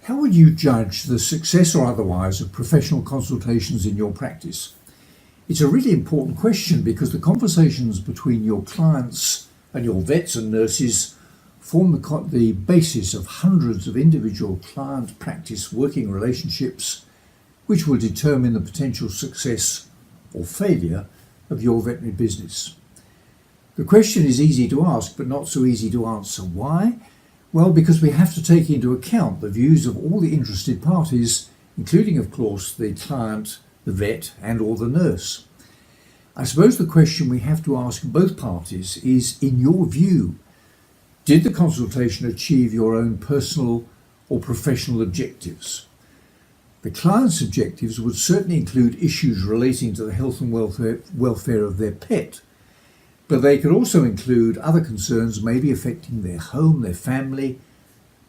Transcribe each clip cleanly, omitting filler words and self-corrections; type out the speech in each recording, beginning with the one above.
How would you judge the success or otherwise of professional consultations in your practice? It's a really important question because the conversations between your clients and your vets and nurses form the basis of hundreds of individual client-practice working relationships, which will determine the potential success or failure of your veterinary business. The question is easy to ask, but not so easy to answer. Why? Well, because we have to take into account the views of all the interested parties, including, of course, the client, the vet, and or the nurse. I suppose the question we have to ask both parties is, in your view, did the consultation achieve your own personal or professional objectives? The client's objectives would certainly include issues relating to the health and welfare of their pet, but they could also include other concerns maybe affecting their home, their family,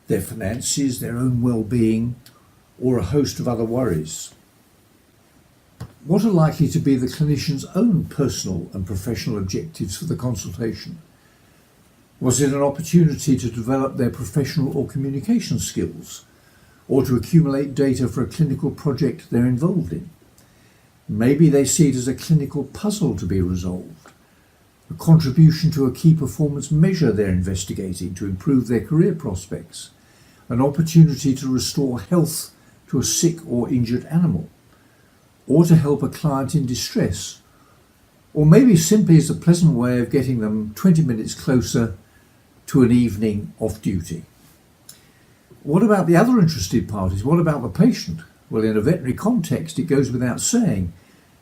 their finances, their own well-being, or a host of other worries. What are likely to be the clinician's own personal and professional objectives for the consultation? Was it an opportunity to develop their professional or communication skills, or to accumulate data for a clinical project they're involved in? Maybe they see it as a clinical puzzle to be resolved, a contribution to a key performance measure they're investigating to improve their career prospects, an opportunity to restore health to a sick or injured animal, or to help a client in distress, or maybe simply as a pleasant way of getting them 20 minutes closer to an evening off duty. What about the other interested parties? What about the patient? Well, in a veterinary context, it goes without saying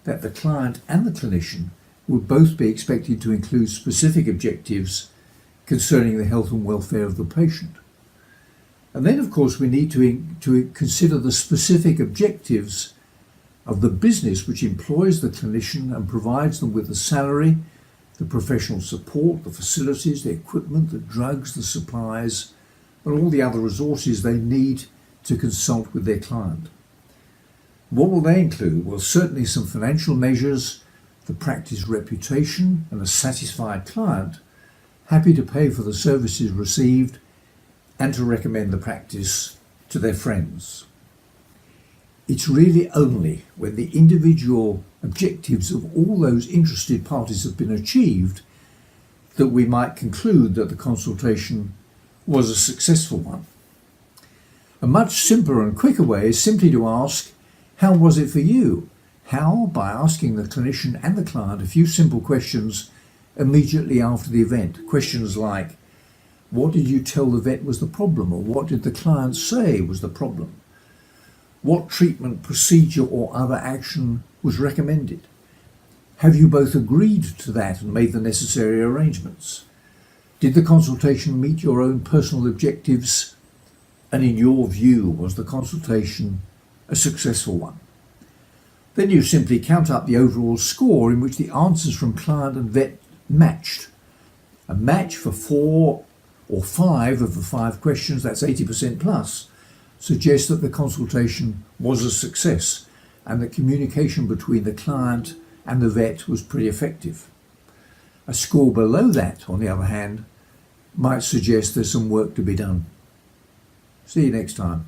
that the client and the clinician would both be expected to include specific objectives concerning the health and welfare of the patient. And then, of course, we need to consider the specific objectives of the business which employs the clinician and provides them with the salary, the professional support, the facilities, the equipment, the drugs, the supplies, and all the other resources they need to consult with their client. What will they include? Well, certainly some financial measures, the practice reputation, and a satisfied client happy to pay for the services received and to recommend the practice to their friends. It's really only when the individual objectives of all those interested parties have been achieved that we might conclude that the consultation was a successful one. A much simpler and quicker way is simply to ask, how was it for you? How? By asking the clinician and the client a few simple questions immediately after the event. Questions like, what did you tell the vet was the problem, or what did the client say was the problem? What treatment, procedure, or other action was recommended? Have you both agreed to that and made the necessary arrangements? Did the consultation meet your own personal objectives? And in your view, was the consultation a successful one? Then you simply count up the overall score in which the answers from client and vet matched. A match for 4 or 5 of the 5 questions, that's 80% plus, suggests that the consultation was a success and that communication between the client and the vet was pretty effective. A score below that, on the other hand, might suggest there's some work to be done. See you next time.